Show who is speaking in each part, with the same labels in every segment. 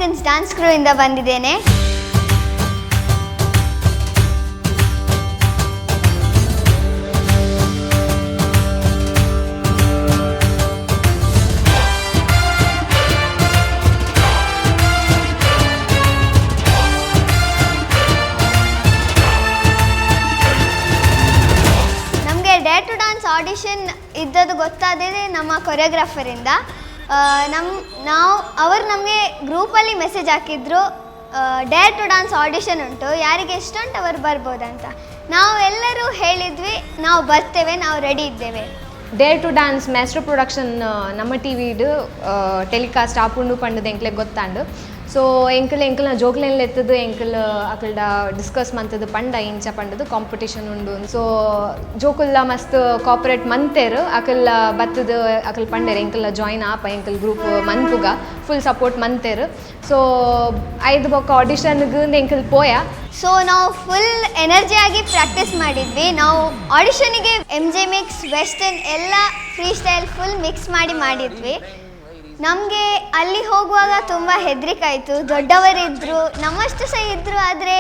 Speaker 1: Falcons dance ಕ್ರೂ ಇಂದ ಬಂದಿದ್ದೇನೆ. ನಮಗೆ ಡೇರ್ ಟು ಡ್ಯಾನ್ಸ್ ಆಡಿಷನ್ ಇದ್ದದ್ದು ಗೊತ್ತಾದರೆ ನಮ್ಮ ಕೊರಿಯೋಗ್ರಾಫರಿಂದ. ಅವರು ನಮಗೆ ಗ್ರೂಪಲ್ಲಿ ಮೆಸೇಜ್ ಹಾಕಿದ್ರು, ಡೇರ್ ಟು ಡ್ಯಾನ್ಸ್ ಆಡಿಷನ್ ಉಂಟು, ಯಾರಿಗೆ ಇಷ್ಟ ಉಂಟು ಅವರು ಬರ್ಬೋದಂತ. ನಾವೆಲ್ಲರೂ ಹೇಳಿದ್ವಿ ನಾವು ಬರ್ತೇವೆ, ನಾವು ರೆಡಿ ಇದ್ದೇವೆ.
Speaker 2: Dare to dance master production ನಮ್ಮ ಟಿವಿಡು ಟೆಲಿಕಾಸ್ಟ್ ಆಪುಂಡು ಪಂಡದು ಎಂಕ್ಲೆ ಗೊತ್ತಾಂಡು. ಸೊ ಎಂಕಲ್ನ ಜೋಕ್ಲೆನ್ಲ ಎತ್ತದು ಎಂಕಲ್ ಅಕಲ್ಡ ಡಿಸ್ಕಸ್ ಮಂತದ್ದು ಪಂಡ ಇಂಚ ಪಂಡದು ಕಾಂಪಿಟೇಷನ್ ಉಂಡು. ಸೊ ಜೋಕುಲ್ಲ ಮಸ್ತ್ ಕೋಆಪರೇಟ್ ಮಂತೇರು ಅಕಲ್ ಬತ್ತದು ಅಕಲ್ ಪಂಡೇರು ಎಂಕಲ್ನ ಜಾಯಿನ್ ಆಪ ಎಂಕಲ್ ಗ್ರೂಪ್ ಮನ್ಪುಗ ಫುಲ್ ಸಪೋರ್ಟ್ ಮಂತೇರು. ಸೊ ಐದು ಬೊಕ್ಕ ಆಡಿಷನ್ಗೆ ಎಂಕಲ್ ಪೋಯ.
Speaker 1: ಸೊ ನಾವು ಫುಲ್ ಎನರ್ಜಿಯಾಗಿ ಪ್ರಾಕ್ಟೀಸ್ ಮಾಡಿದ್ವಿ. ನಾವು ಆಡಿಷನಿಗೆ MJ ಮಿಕ್ಸ್ ವೆಸ್ಟರ್ನ್ ಎಲ್ಲ ಫ್ರೀ ಸ್ಟೈಲ್ ಫುಲ್ ಮಿಕ್ಸ್ ಮಾಡಿದ್ವಿ. ನಮಗೆ ಅಲ್ಲಿ ಹೋಗುವಾಗ ತುಂಬ ಹೆದರಿಕೆ ಆಯಿತು. ದೊಡ್ಡವರಿದ್ದರು, ನಮ್ಮಷ್ಟು ಸಹ ಇದ್ದರು, ಆದರೆ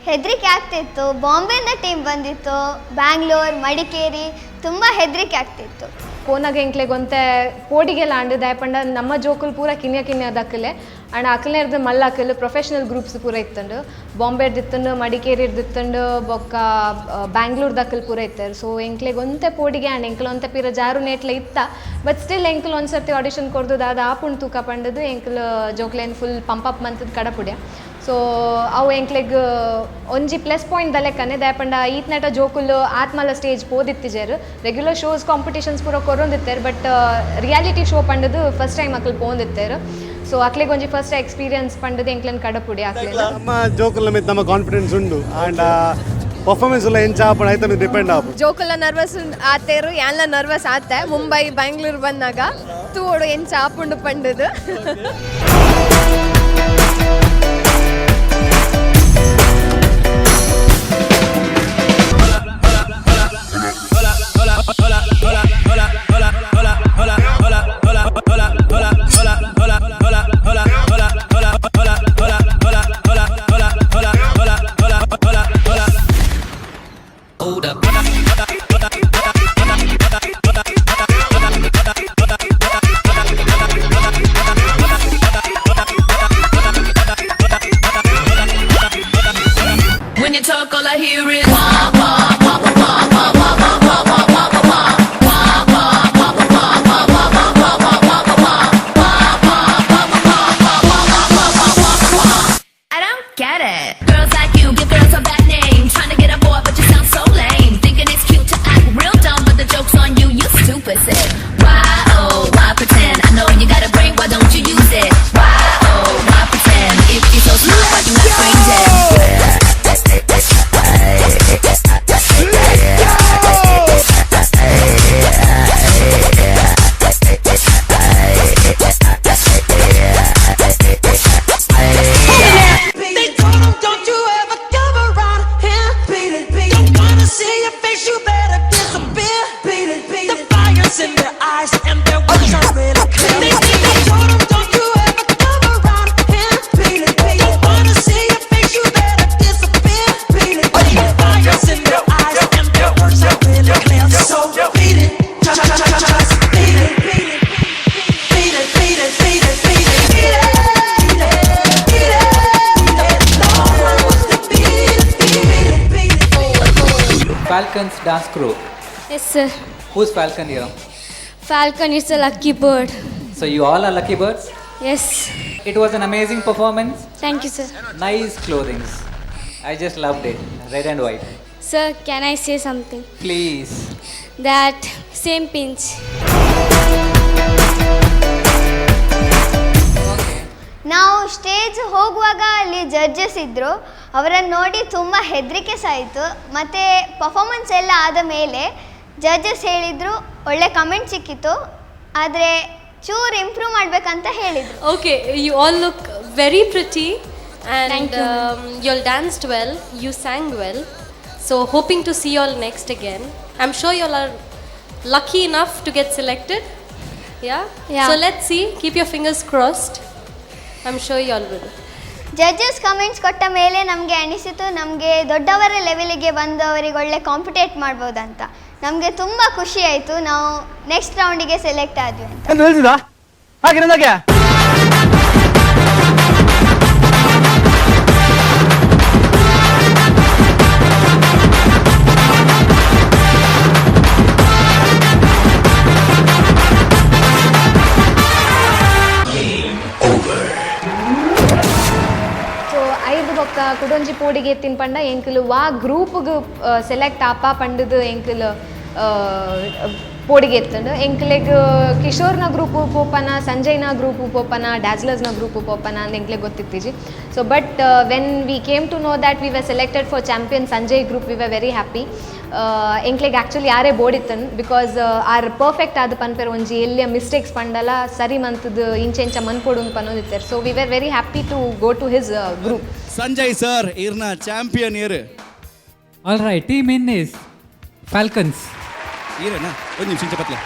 Speaker 1: ಹೆದರಿಕೆ ಆಗ್ತಿತ್ತು. ಬಾಂಬೆಯಿಂದ ಟೀಮ್ ಬಂದಿತ್ತು, ಬ್ಯಾಂಗ್ಳೂರ್, ಮಡಿಕೇರಿ, ತುಂಬ ಹೆದರಿಕೆ ಆಗ್ತಿತ್ತು.
Speaker 2: ಕೋನಾಗ ಎಂಕ್ಲೆಗೊಂತೆ ಪೋಡಿಗೆಲ್ಲ ಅಂಡು ದಯಪಂಡ ನಮ್ಮ ಜೋಕುಲು ಪೂರ ಕಿನ್ಯ ದಕ್ಕಲೆ and ಅಕಲ್ನೇರ್ದು Mallya Akal professional groups ಪೂರ ಇತ್ತಂಡು. ಬಾಂಬೆರ್ದಿತ್ತಂಡು, ಮಡಿಕೇರಿರ್ದಿತ್ತಂಡು, ಬೊಕ್ಕ ಬ್ಯಾಂಗ್ಳೂರ್ ದಕ್ಕಲ್ ಪೂರ ಇತ್ತಾರೆ. ಸೊ ಎಂಕ್ಲೆಗೊಂತೆ ಪೋಡಿಗೆ ಅಂಡ್ ಎಂಕ್ಲೊಂತೆ ಪೀರ ಜಾರು ನೇಟ್ಲೆ ಇತ್ತ. ಬಟ್ ಸ್ಟಿಲ್ ಎಂಕಲ್ ಒಂದ್ಸರ್ತಿ ಆಡಿಷನ್ ಕೊಡ್ದು ಅದು ಆಪುಂಡು ತೂಕ ಪಂಡದು ಎಂಕಲ್ ಜೋಕ್ಲೇನ್ ಫುಲ್ ಪಂಪಪ್ ಮಂತದ್ದು ಕಡಪುಡ್ಯ. ಸೊ ಅವು ಎಂಕ್ಲೆಗ್ ಒಂಜಿ ಪ್ಲಸ್ ಪಾಯಿಂಟ್ ದಲೆಕ್ಕನೆ ದಯಪಂಡ ಈತ್ನಟ ಜೋಕುಲು ಆತ್ಮಲ ಸ್ಟೇಜ್ ಪೋದಿತ್ತಿಜರು. ರೆಗ್ಯುಲರ್ ಶೋಸ್ ಕಾಂಪಿಟೇಷನ್ಸ್ ಪೂರ ಕೊರೊಂದಿತ್ತಾರೆ, ಬಟ್ ರಿಯಾಲಿಟಿ ಶೋ ಪಂಡದು ಫಸ್ಟ್ ಟೈಮ್ ಅಕಲ್ ಪೋಂದಿತ್ತಾರೆ. ಸೊ ಅಕ್ಲೆಗ್ ಒಂಜಿ ಫಸ್ಟ್ ಎಕ್ಸ್ಪೀರಿಯನ್ಸ್ ಪಂಡದು ಎಂಕ್ಲೆನ್ ಕಡಪುಡಿ ಅಕ್ಲೆ
Speaker 3: ನಮ್ಮ ಜೋಕುಲ ಮಿತ್ ನಮ್ಮ ಕಾನ್ಫಿಡೆನ್ಸ್ ಉಂಡು ಅಂಡ್ ಪರ್ಫಾರ್ಮೆನ್ಸ್ ಎಲ್ಲ ಎಂಚ ಆಪಣ ಐತ ಡಿಪೆಂಡ್ ಆಪು.
Speaker 4: ಜೋಕುಲ ನರ್ವಸ್ ಆತೇರು ಯಾನ್ಲ ನರ್ವಸ್ ಆತೆ. ಮುಂಬೈ ಬ್ಯಾಂಗ್ಳೂರ್ ಬಂದಾಗ ತೂಡು ಎಂಚ ಆಪುಂಡು ಪಂಡದು.
Speaker 5: When you talk, all I hear is I don't get it. Girls like you give girls a bad name. Trying to get a boy, but you sound so lame. Thinking it's cute to act real dumb, but the joke's on you. You stupid shit. Why oh why pretend? I know you got a brain, why don't you use it? Why oh why pretend? If you're so smart, why you not brain dead?
Speaker 6: Falcon's dance crew.
Speaker 7: Yes, sir.
Speaker 6: Who's Falcon here?
Speaker 7: Falcon is a lucky bird.
Speaker 6: So you all are lucky birds?
Speaker 7: Yes.
Speaker 6: It was an amazing performance.
Speaker 7: Thank you, sir.
Speaker 6: Nice clothing. I just loved it. Red and white.
Speaker 7: Sir, can I say something?
Speaker 6: Please.
Speaker 7: That same pinch.
Speaker 1: ನಾವು stage ಹೋಗುವಾಗ ಅಲ್ಲಿ judges ಇದ್ದರು. ಅವರನ್ನು ನೋಡಿ ತುಂಬ ಹೆದರಿಕೆ ಸಹ ಆಯಿತು. ಮತ್ತು ಪರ್ಫಾರ್ಮೆನ್ಸ್ ಎಲ್ಲ ಆದ ಮೇಲೆ ಜಡ್ಜಸ್ ಹೇಳಿದರು ಒಳ್ಳೆ ಕಮೆಂಟ್ ಸಿಕ್ಕಿತ್ತು, ಆದರೆ ಚೂರು ಇಂಪ್ರೂವ್ ಮಾಡಬೇಕಂತ ಹೇಳಿದರು.
Speaker 8: Okay, you all look very pretty and you all danced well, you sang well. So hoping to see you all next again. I'm sure you all are lucky enough to get selected. Yeah?
Speaker 7: Yeah.
Speaker 8: So let's see, keep your fingers crossed. I'm sure you all will.
Speaker 1: Judges comments ಕೊಟ್ಟ ಮೇಲೆ ನಮಗೆ ಅನಿಸಿತು ನಮಗೆ ದೊಡ್ಡವರ ಲೆವೆಲಿಗೆ ಬಂದವರಿಗೆ ಒಳ್ಳೆ compete ಮಾಡ್ಬೋದಂತ. ನಮಗೆ ತುಂಬ ಖುಷಿ ಆಯಿತು, ನಾವು ನೆಕ್ಸ್ಟ್ ರೌಂಡಿಗೆ ಸೆಲೆಕ್ಟ್ ಆದ್ವಿ ಅಂತ.
Speaker 2: ಕುಡೊಂಜಿ ಪೋಡಿಗೆ ಎತ್ತಿನ ಪಂಡ ಎಂಕುಲು ವಾ ಗ್ರೂಪ್ಗೆ ಸೆಲೆಕ್ಟ್ ಆಪ ಪಂಡದು ಎಂಕುಲು ಪೋಡಿಗೆ ಎತ್ತಂಡು ಎಂಕ್ಲೆಗ್ ಕಿಶೋರ್ನ ಗ್ರೂಪ್ ಪೋಪನ, ಸಂಜಯ್ನ ಗ್ರೂಪ್ ಪೋಪನ, ಡ್ಯಾಜ್ಲರ್ಸ್ನ ಗ್ರೂಪ್ ಪೋಪನ ಅಂತ ಎಂಕ್ಲೆಗ್ ಗೊತ್ತಿತ್ತೀಜಿ. So but when we came to know that we were selected for champion Sanjay group, we were very happy. ಎಂಕ್ಲೆಗ್ ಆ್ಯಕ್ಚುಲಿ ಯಾರೇ ಬೋಡಿತ್ತನ್ ಬಿಕಾಸ್ ಆರ್ ಪರ್ಫೆಕ್ಟ್ ಆದ ಪನ್ಪೇರ್ ಒಂಜಿ ಎಲ್ಲಿಯ ಮಿಸ್ಟೇಕ್ಸ್ ಪಂಡಲ ಸರಿ ಮಂತದ್ದು ಇಂಚೆಂಚ ಮನ್ಪೊಡು ಪನ್ನೋದಿತ್ತಾರೆ. So we were very happy to go to his group.
Speaker 9: Sanjay sir ಇರ್ನ ಚಾಂಪಿಯನ್ ಇರು.
Speaker 10: All right, team in is Falcons.
Speaker 9: ಇರೇನಾ ಒಂದು ನಿಮಿಷ ಪತ್ಲೆ.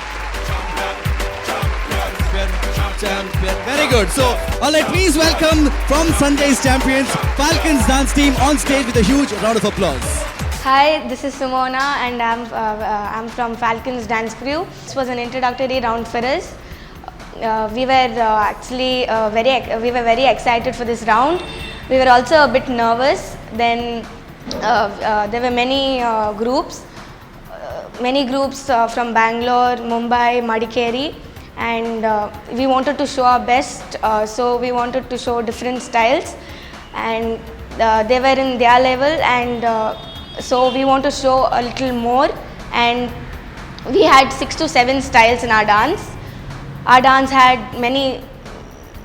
Speaker 9: Champion. Very good. So, all right, please welcome from Sanjay's Champions, Falcons dance team on stage with a huge round of applause.
Speaker 7: Hi, this is Simona and I'm from Falcons Dance Crew. This was an introductory round for us. We were actually very excited for this round. We were also a bit nervous. Then there were many groups from Bangalore, Mumbai, Madikeri, and we wanted to show our best. So we wanted to show different styles, and they were in their level, and so we want to show a little more. And we had 6 to 7 styles in our dance. Our dance had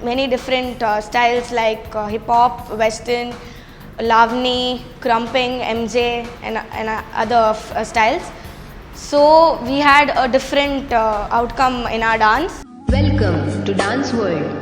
Speaker 7: many different styles like hip hop, western, lavani, crumping, MJ, and other styles. So we had a different outcome in our dance.
Speaker 5: Welcome to Dance World.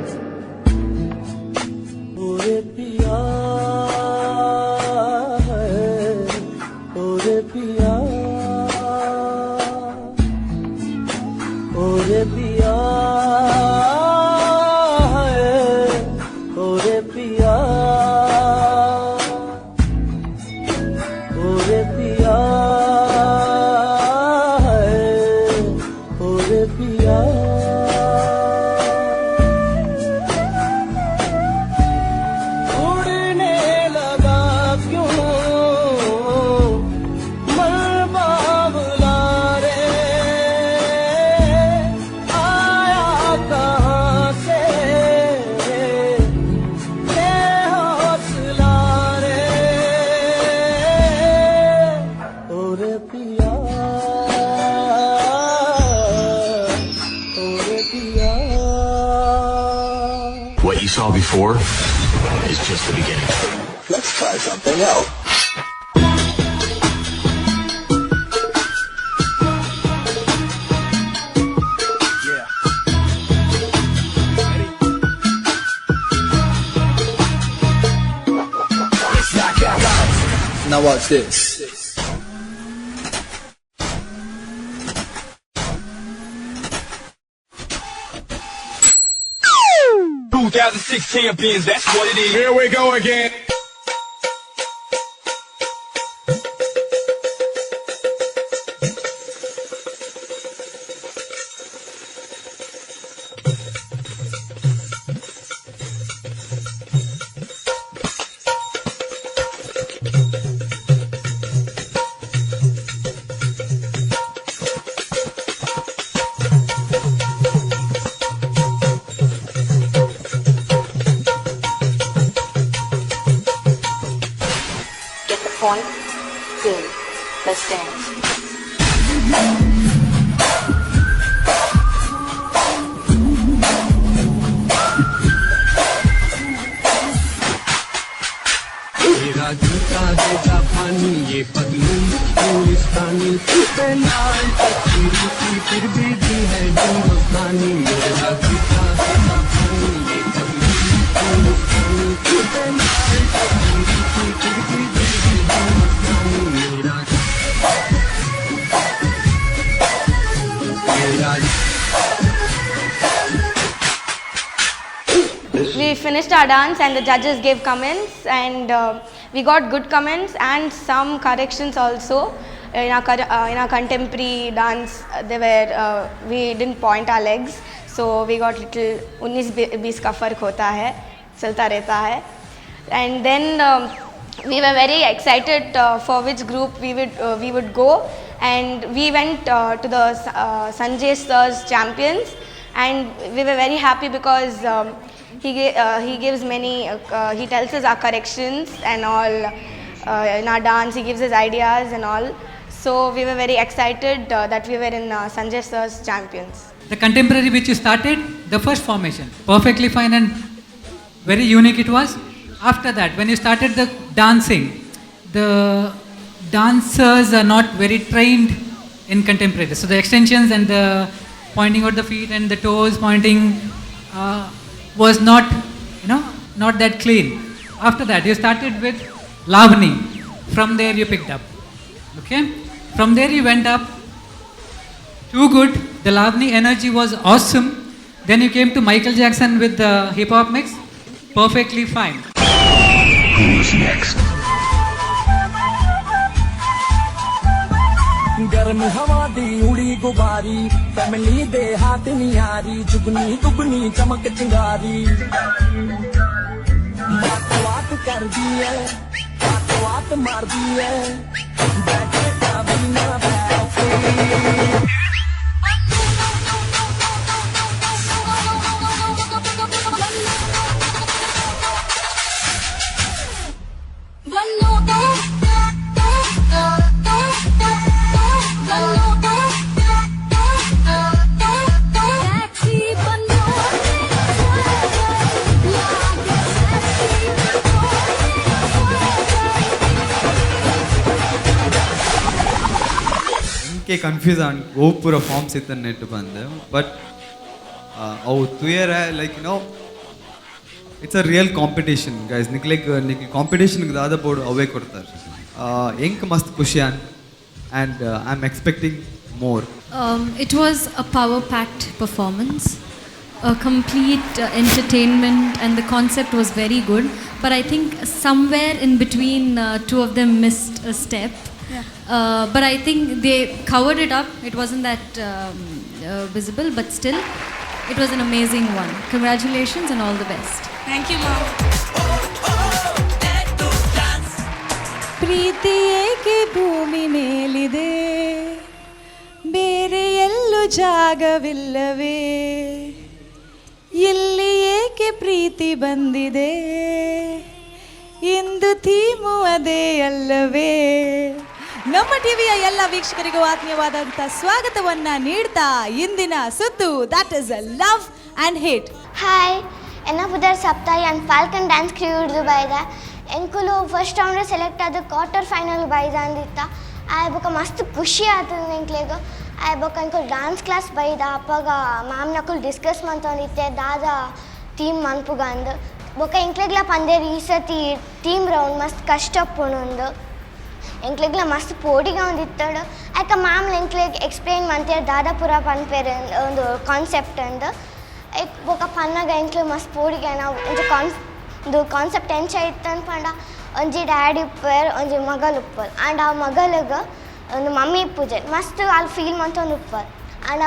Speaker 11: What you saw before is just the beginning. Let's try something else. Now watch this. 2006 champions, that's what it is. Here we go again.
Speaker 7: Point, good. Let's dance.
Speaker 10: मेरा जूता है जापानी, ये पतलून इंग्लिस्तानी, पे लाल पत्ती रूसी, फिर भी दी है हिंदुस्तानी. मेरा जूता है जापानी, ये पतलून इंग्लिस्तानी, पे लाल पत्ती रूसी, फिर भी दी है हिंदुस्तानी.
Speaker 7: We we finished our dance and the judges gave comments, and we got good comments and some corrections also. In our contemporary dance, we didn't point our legs, so we got little 19-20 का फर्क होता है, चलता रहता है. And then we were very excited for which group we would go, and we went to the Sanjay Sir's Champions, and we were very happy because he gives many he tells us our corrections and all in our dance. He gives us ideas and all, so we were very excited that we were in Sanjay Sir's Champions.
Speaker 12: The contemporary which you started, the first formation, perfectly fine and very unique it was. After that, when you started the dancing, the dancers are not very trained in contemporary. So the extensions and the pointing out the feet and the toes pointing was not, not that clean. After that, you started with Lavani. From there you picked up. Okay? From there you went up. Too good. The Lavani energy was awesome. Then you came to Michael Jackson with the hip hop mix. Perfectly fine.
Speaker 11: Who's next?
Speaker 10: गर्म हवा दी उड़ी गुबारी family दे हाथ नियारी जुगनी दुगनी चमक चिंगारी बात बात कर दी है बात बात मार दी है बैठे का बिना बैठे
Speaker 13: ಕನ್ಫ್ಯೂಸ್ ಆಗಿ ಪೂರ ಫಾರ್ಮ್ಸ್ ಇತ್ತನ್ನು ನೆಟ್ಟು ಬಂದೆ ಬಟ್ ಅವು ತುಯರ like it's a real competition guys ನಿಕ್ಲಿಗೆ ಕಾಂಪಿಟೇಷನ್ಗೆ ದಾದ ಬೋರ್ಡು ಅವೇ ಕೊಡ್ತಾರೆ ಹೆಂಗೆ ಮಸ್ತ್ ಖುಷಿ and I am expecting more?
Speaker 14: It was a power-packed performance, a complete entertainment, and the concept was very good. But I think somewhere in between, two of them missed a step. But I think they covered it up. It wasn't that visible, but still, it was an amazing one. Congratulations and all the best.
Speaker 15: Thank you, Mom.
Speaker 16: ಪ್ರೀತಿ ಏಕೆ ಭೂಮಿ ಮೇಲಿದೆ ಬೇರೆ ಎಲ್ಲೂ ಜಾಗವಿಲ್ಲವೇ ಇಲ್ಲಿ ಏಕೆ ಪ್ರೀತಿ ಬಂದಿದೆ ಇಂದು theme ಅದೇ ಅಲ್ಲವೇ ನಮ್ಮ ಟಿವಿಯ ಎಲ್ಲ ವೀಕ್ಷಕರಿಗೂ ಆತ್ಮೀಯವಾದಂಥ ಸ್ವಾಗತವನ್ನು ನೀಡ್ತಾ ಇಂದಿನ ಸುತ್ತು that is love and hate.
Speaker 1: Hi ಎನ್ನ ಪುದರ್ ಸಪ್ತಾಯಿ ಅಂಡ್ ಫಾಲ್ಕನ್ ಡ್ಯಾನ್ಸ್ ಕ್ರೂ ಹಿಡಿದು ಬಾಯ್ದ ಎಂಕುಲು ಫಸ್ಟ್ ರೌಂಡ್ ಸೆಲೆಕ್ಟ್ ಆದ ಕ್ವಾರ್ಟರ್ ಫೈನಲ್ ಬಾಯ್ದ ಅಂದಿತ್ತ ಆಯ್ಬೊಕ ಮಸ್ತ್ ಖುಷಿ ಆತದ ಎಂಕ್ಲೆಗ ಆಯ್ಬೊಕ ಎಂಕುಲು ಡ್ಯಾನ್ಸ್ ಕ್ಲಾಸ್ ಬೈದ ಅಪ್ಪಾಗ ಮ್ಯಾಮ್ ನಕುಲು ಡಿಸ್ಕಸ್ ಮಂತೊಂದಿತ್ತೆ ದಾದ ಟೀಮ್ ಮನ್ಪುಗ ಅಂದು ಬೊಕ ಎಂಕ್ಲೆಗ್ಲ ಪಂದೇರು ಈ ಸತಿ ಟೀಮ್ ರೌಂಡ್ ಮಸ್ತ್ ಕಷ್ಟ ಪುಣೊಂದು ಎಂಕ್ಲೆಗ್ಲ ಮಸ್ತ್ ಪೋಡಿಗೆ ಒಂದಿತ್ತಡು ಯಾಕ ಮ್ಯಾಮ್ ಎಂಕ್ಲೆಗ್ ಎಕ್ಸ್ಪ್ಲೇನ್ ಮಂತೇಳಿ ದಾದಾಪುರ ಪನ್ಪೇರೆ ಒಂದು ಕಾನ್ಸೆಪ್ಟ್ ಅಂದು ಬೊಕ ಪನ್ನಾಗ ಎಂಕ್ಲೆ ಮಸ್ತ್ ಪೋಡಿಗೆ ನಾವು ಒಂದು ಕಾನ್ಸೆಪ್ಟ್ ಎಂಚ ಇತ್ತಂದು ಪಂಡ ಒಂಜಿ ಡ್ಯಾಡಿ ಉಪ್ಪರ್ ಒಂಜಿ ಮಗಲು ಉಪ್ಪರ್ ಆ್ಯಂಡ್ ಆ ಮಗಳಿಗೆ ಒಂದು ಮಮ್ಮಿ ಪೂಜೆ ಮಸ್ತ್ ಅಲ್ಲಿ ಫೀಲ್ ಮಂತೊಂದು ಉಪ್ಪರ್ ಆ್ಯಂಡ್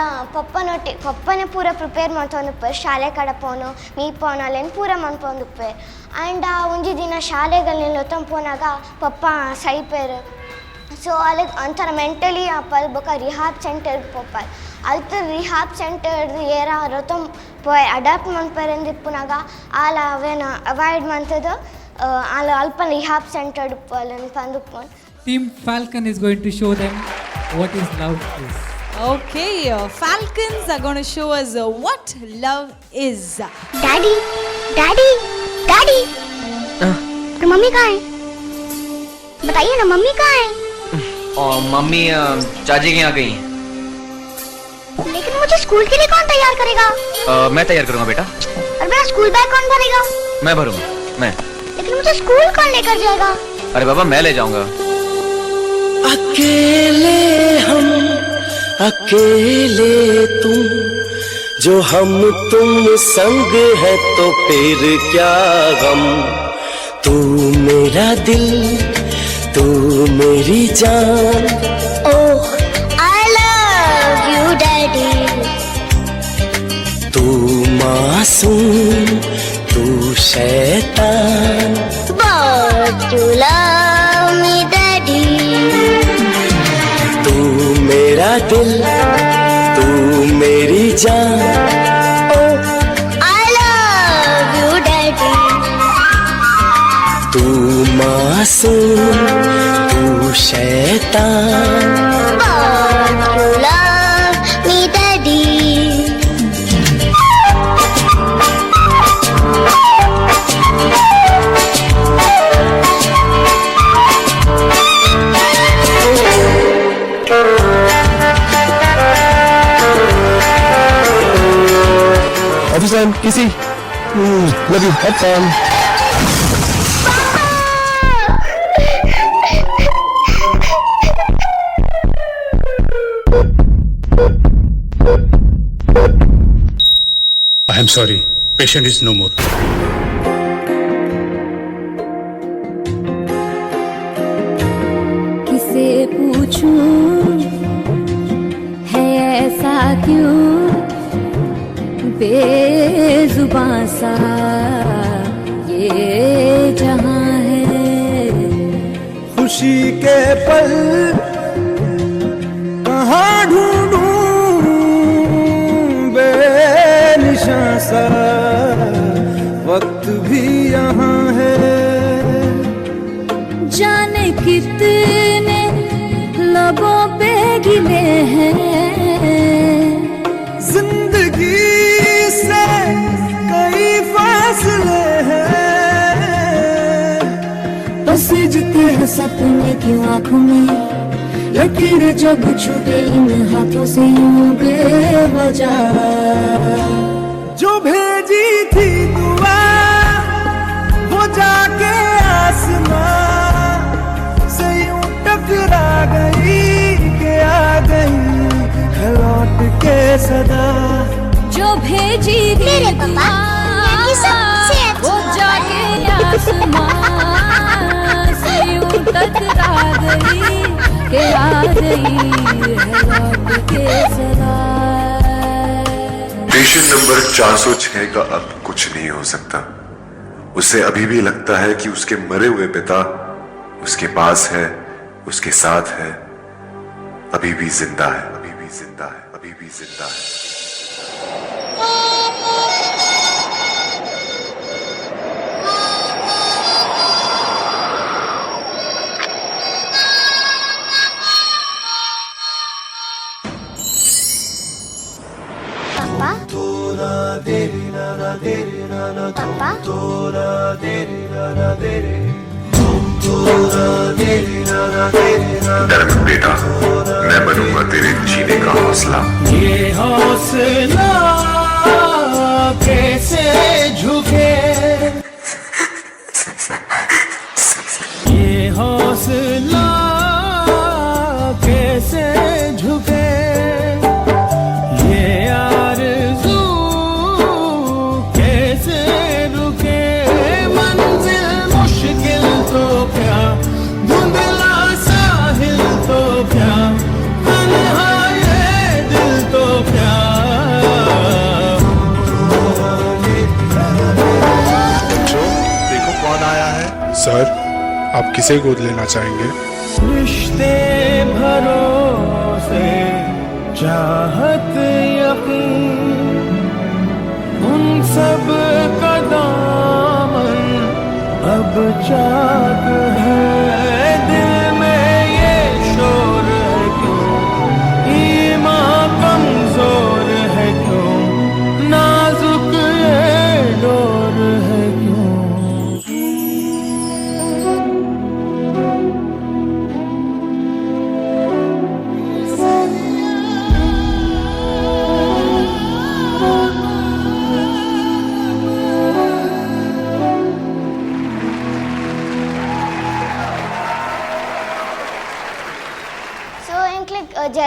Speaker 1: ಪಪ್ಪನೇ ಪೂರ ಪ್ರಿಪೇರ್ ಮಂತೊಂದು ಉಪ್ಪರ್ ಶಾಲೆ ಕಡೆ ಪೋನು ಮೀ ಪೋನು ಅಲ್ಲೇನು ಪೂರ ಮನ್ಪೊಂದು ಉಪ್ಪರ್ ಆ್ಯಂಡ್ ಒಂಜಿ ದಿನ ಶಾಲೆಗಲ್ಲಿ ಲೊತ್ತಂ ಪೋನಾಗ ಪಪ್ಪ ಸೈಪೇರು ಸೊ ಅಲ್ಲಿ ಒಂಥರ ಮೆಂಟಲಿ ಅಪ್ಪಲ್ ಬೊಕ ರಿಹಾಬ್ ಸೆಂಟರ್ಗೆ ಪೋಪಲ್ ಅಲ್ತ ರಿಹಾಬ್ ಸೆಂಟರ್ ಏರ ರೊತ್ತಂ ಪೋಯ್ ಅಡಾಪ್ಟ್ ಮನ್ಪೇರಂದಿಪ್ಪುನಾಗ ಆಲ ಅವೇನ ಅವಾಯ್ಡ್ ಮಂತದ ಆಲ ಅಲ್ಪ ರಿಹಾಬ್ ಸೆಂಟರ್ ಉಪ್ಪಲ್ ಪಂದುಪ್ಪನ್.
Speaker 12: Team Falcon is going to show them what is love is.
Speaker 16: Okay, Falcons are going to show us what love is.
Speaker 1: Daddy, Daddy, Daddy. Mummy कहाँ है? बताइए ना मम्मी कहाँ है?
Speaker 17: और मम्मी चाची के यहाँ गई।
Speaker 1: लेकिन मुझे स्कूल के लिए कौन तैयार करेगा?
Speaker 17: मैं तैयार करूँगा बेटा।
Speaker 1: और मेरा स्कूल बैग कौन भरेगा?
Speaker 17: मैं भरूँगा मैं।
Speaker 1: लेकिन मुझे स्कूल कौन लेकर जाएगा?
Speaker 17: अरे बाबा मैं ले जाऊँगा।
Speaker 10: अकेले हम अकेले तुम जो हम तुम संग है तो फिर क्या गम। तू मेरा दिल, तू मेरी जान।
Speaker 15: ओह आई लव यू डैडी।
Speaker 10: तू मासूम, तू शैतान।
Speaker 15: But you love me daddy।
Speaker 10: तू मेरा दिल, तू मेरी जान।
Speaker 15: Oh I love you daddy।
Speaker 10: तू मासूम, तू शैतान।
Speaker 15: But you love me daddy।
Speaker 10: Office time, easy. Love you, have fun.
Speaker 18: I am sorry. Patient is no more.
Speaker 5: किसे पूछूं है ऐसा क्यों बेजुबां सा ये जहां है।
Speaker 10: खुशी के पल कहाँ ढूंढूं बेनिशां सा वक्त भी यहाँ है।
Speaker 5: जाने कितने लबों पे गिले हैं
Speaker 10: जिंदगी से कई फासले हैं।
Speaker 5: पसीजते हैं सपने की आंखों में लकीरें जब छूटे इन हाथों से यूं बेवजह।
Speaker 10: जो भेजी थी दुआ वो जाके आसमां से यूं टकरा गई कि आ गई है लौट के सदा।
Speaker 5: जो भेजी थी दुआ वो जाके आसमां से यूं टकरा गई कि आ गई है लौट के सदा।
Speaker 19: पेशेंट नंबर 406 का अब कुछ नहीं हो सकता। उसे अभी भी लगता है कि उसके मरे हुए पिता उसके पास है, उसके साथ है, अभी भी जिंदा है, अभी भी जिंदा है, अभी भी जिंदा है। डर मत बेटा, मैं बनूंगा तेरे जीने का हौसला।
Speaker 10: ये हौसला कैसे झुके, ये हौसला कैसे झुके, ये आरज़ू कैसे रुके। मंजिल मुश्किल तो क्या, धुंधला साहिल तो क्या, तन्हा ये दिल तो क्या।
Speaker 18: देखो कौन आया है। सर, आप किसे गोद लेना चाहेंगे?
Speaker 10: रिश्ते भरोसे चाहत यकीन उन सब का दामन अब चाक है। दिल में ये शोर है क्यों, ईमान कमजोर है क्यों, नाजुक ये डोर है क्यों।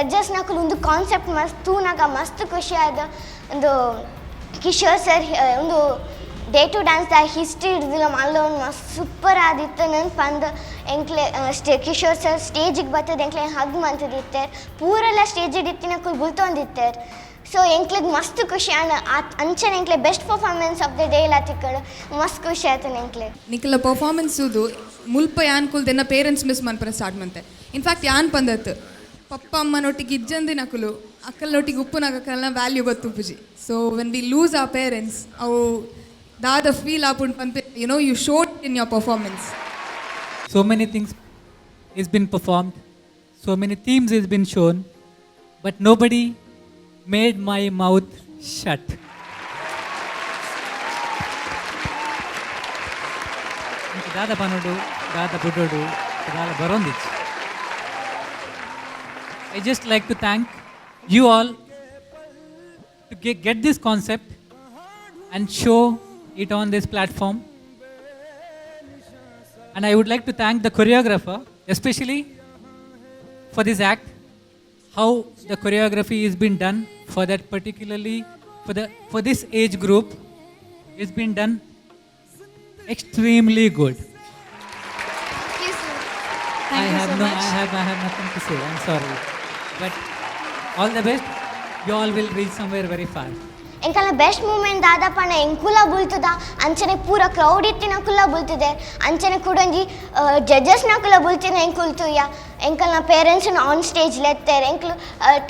Speaker 15: ಜಡ್ಜಸ್ ನಕಲು ಒಂದು ಕಾನ್ಸೆಪ್ಟ್ ಮಸ್ತ್ ತೂನಾಗ ಮಸ್ತ್ ಖುಷಿ ಆದ ಒಂದು ಕಿಶೋರ್ ಸರ್ ಒಂದು ಡೇ ಟು ಡ್ಯಾನ್ಸ್ ಹಿಸ್ಟ್ರಿ ಹಿಡ್ದಿಲ್ಲ ಮಲ್ಲ ಒಂದು ಮಸ್ತ್ ಸೂಪರ್ ಆದಿತ್ತು ನೆನ್ಪಂದು ಎಂಕ್ಲೆ ಕಿಶೋರ್ ಸರ್ ಸ್ಟೇಜಿಗೆ ಬರ್ತದೆ ಎಂಕ್ಲೆ ಹಗ್ ಮಂತದಿತ್ತಾರೆ ಪೂರೆಲ್ಲ ಸ್ಟೇಜಿಗೆ ಇತ್ತಿನಕ್ಕೂ ಬುಲ್ತೊಂದಿತ್ತಾರೆ ಸೊ ಎಂಕ್ಲಿಗೆ ಮಸ್ತ್ ಖುಷಿ ಅಂಚನೆ ಎಂಕ್ಲೆ best performance of the day ಇಲ್ಲ ತಿಕ್ಕಳು ಮಸ್ತ್ ಖುಷಿ ಆಯ್ತು ಎಂಕ್ಲೆ
Speaker 4: ನಿಖಲ ಪರ್ಫಾರ್ಮೆನ್ಸುದು ಮುಲ್ಪ ಯಾನ್ ಕುಲ್ದೆನ್ನ ಪೇರೆಂಟ್ಸ್ ಮಿಸ್ ಮನ್ಪರ ಸ್ಟಾರ್ಟ್ ಮಂತೆ ಇನ್ಫ್ಯಾಕ್ಟ್ ಯಾನ್ ಪಂದತ್ತು ಪಪ್ಪ ಅಮ್ಮನೊಟ್ಟಿಗೆ ಇಜ್ಜಂದಿ ನಕಲು ಅಕ್ಕಲೊಟ್ಟಿಗೆ ಉಪ್ಪುನಾಗಕ್ಕಲ್ಲ ವ್ಯಾಲ್ಯೂ ಗೊತ್ತುಪ್ಪುಜಿ so when we lose our parents ಅವು ದಾದ ಫೀಲ್ ಆಪುಂಡು ಪಂಪೆ you know you showed in your performance
Speaker 12: So many things is been performed, so many themes is been shown, but nobody made my mouth shut. Dada Panodu, Dada Budodu, Dada Barondich. I just like to thank you all to get this concept and show it on this platform. And I would like to thank the choreographer, especially for this act, how the choreography is been done for that particularly for this age group. It's been done extremely good. I have nothing to say. I'm sorry, but all the best. You all will reach somewhere very far.
Speaker 15: ಎಂಕಲ್ನ best moment ದಾದಪ್ಪನ ಎಂಕುಲ ಬುಲ್ತದ ಅಂಚನೆ ಪೂರ crowd ಇತ್ತಿನಕುಲ್ಲ ಬುಲ್ತಿದೆ ಅಂಚನೆ ಕೂಡ ಒಂಜಿ ಜಡ್ಜಸ್ನಕುಲ್ಲ ಬುಲ್ತಿನ ಎಂಕುಲ್ತುಯ್ಯ ಎಂಕಲ್ನ ಪೇರೆಂಟ್ಸ್ನ ಆನ್ ಸ್ಟೇಜ್ ಲೆತ್ತೇರು ಎಂಕ್ಲು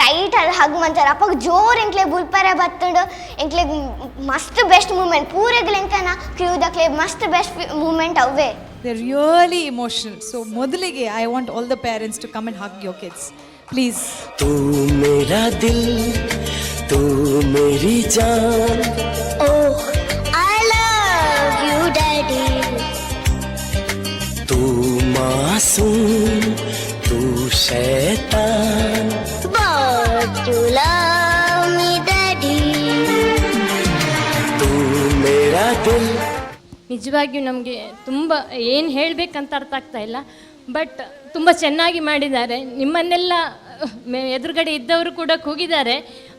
Speaker 15: ಟೈಟ್ ಹಗ್ ಮಂತಾರೆ ಅಪ್ಪಗೆ ಜೋರು ಎಂಕ್ಲೆ ಬುಲ್ಪರೆ ಬತ್ತುಂಡು ಎಂಕ್ಲೆ ಮಸ್ತ್ ಬೆಸ್ಟ್ ಮೂಮೆಂಟ್ ಪೂರೆಗ್ಲ ಎಂಕನ ಕ್ಯೂದಕ್ಲೆ ಮಸ್ತ್ ಬೆಸ್ಟ್ ಮೂಮೆಂಟ್ ಅವೇ
Speaker 16: They're really emotional. So ಮೊದಲಿಗೆ I want all the parents to come and hug your kids. Please.
Speaker 10: तू मेरा दिल तू मेरी जान
Speaker 15: Oh, I love you, Daddy.
Speaker 10: तू मासूम तू शैतान
Speaker 15: But you love me, Daddy.
Speaker 10: तू मेरा दिल.
Speaker 20: ನಿಜವಾಗಿಯೂ ನಮಗೆ ತುಂಬ ಏನು ಹೇಳಬೇಕಂತ ಅರ್ಥ ಆಗ್ತಾ ಇಲ್ಲ, ಬಟ್ ತುಂಬ ಚೆನ್ನಾಗಿ ಮಾಡಿದ್ದಾರೆ. ನಿಮ್ಮನ್ನೆಲ್ಲ ಎದುರುಗಡೆ ಇದ್ದವರು ಕೂಡ ಕೂಗಿದ್ದಾರೆ.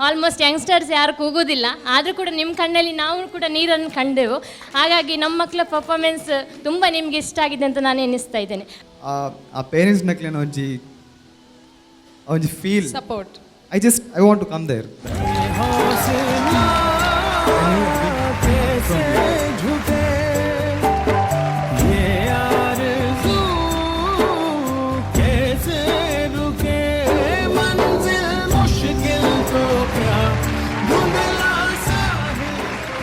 Speaker 20: ಆಲ್ಮೋಸ್ಟ್ ಯಂಗ್ಸ್ಟರ್ಸ್ ಯಾರು ಕೂಗೋದಿಲ್ಲ, ಆದರೂ ಕೂಡ ನಿಮ್ಮ ಕಣ್ಣಲ್ಲಿ ನಾವು ಕೂಡ ನೀರನ್ನು ಕಂಡೆವು. ಹಾಗಾಗಿ ನಮ್ಮ ಮಕ್ಕಳ ಪರ್ಫಾರ್ಮೆನ್ಸ್ ತುಂಬ ನಿಮಗೆ ಇಷ್ಟ ಆಗಿದೆ ಅಂತ ನಾನು ಎನಿಸ್ತಾ ಇದ್ದೇನೆ.
Speaker 13: ಆ ಪೇರೆಂಟ್ಸ್ ನಕ್ಲೇನ ಒಂಜಿ feel
Speaker 16: support
Speaker 13: I want to come there.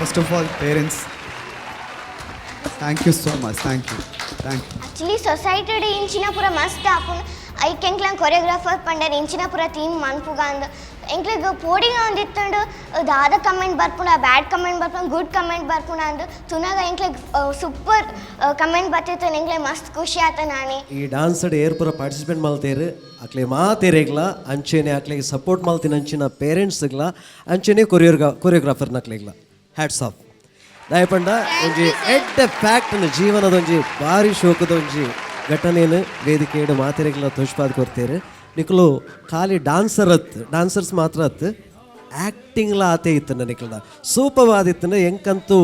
Speaker 13: First of all, parents, thank you so much. Thank you.
Speaker 15: Actually, society ಇಂಚಿನ ಪೂರ ಮಸ್ತ್ ಆಪುನ್ ಐಕೆಂಕ್ಲಂಗ್ ಕೊರಿಯೋಗ್ರಾಫರ್ ಪಂಡರ್ ಇಂಚಿನ ಪೂರ ಥೀಮ್ ಮನ್ಪುಗ ಅಂದ ಎಂಕ್ಲಿಗೆ ಪೋಡಿಗೆ ಒಂದಿತ್ತಂಡು ದಾದ ಕಮೆಂಟ್ ಬರ್ಪುಂಡ ಬ್ಯಾಡ್ ಕಮೆಂಟ್ ಬರ್ಪುಂಡ ಗುಡ್ ಕಮೆಂಟ್ ಬರ್ಪುಂಡ ಅಂದು ತುನಾಗ ಎಂಕ್ಲಿಗೆ ಸೂಪರ್ ಕಮೆಂಟ್ ಬರ್ತಿತ್ತು ಎಂಕ್ಲೆ ಮಸ್ತ್ ಖುಷಿ ಆತ ನಾನೇ
Speaker 21: ಈ ಡ್ಯಾನ್ಸ್ ಏರ್ ಪೂರ ಪಾರ್ಟಿಸಿಪೇಟ್ ಮಲ್ತೇರು ಅಕ್ಲೆ ಮಾತೇರೆಗ್ಲ ಅಂಚೆನೆ ಅಕ್ಲೆಗೆ ಸಪೋರ್ಟ್ ಮಲ್ತಿನ ಅಂಚಿನ ಪೇರೆಂಟ್ಸ್ಗ್ಲ ಅಂಚೆನೆ ಕೊರಿಯೋಗ್ರಾಫರ್ ನಕ್ಲೆಗ್ಲ ಹ್ಯಾಟ್ಸ್ ಆಫ್ ದಯಪಂಡ ಒಂಜಿ ಎಡ್ಡ ಫ್ಯಾಕ್ಟ್ ಜೀವನದ ಒಂಜಿ ಭಾರಿ ಶೋಕದ ಒಂಜಿ ಘಟನೆಯನ್ನು ವೇದಿಕೆಯಡು ಮಾತೆರೆಗ್ಲ ತೋಷ್ಪಾದ್ ಕೊಡ್ತೇರು ನಿಕ್ಲು ಖಾಲಿ ಡಾನ್ಸರ್ಸ್ ಮಾತ್ರ ಅತ್ತು ಆ್ಯಕ್ಟಿಂಗ್ಲ ಆತೆ ಇತ್ತು ನಿಕ್ಲ ಸೂಪವಾದಿತ್ತು ಎಂಕಂತೂ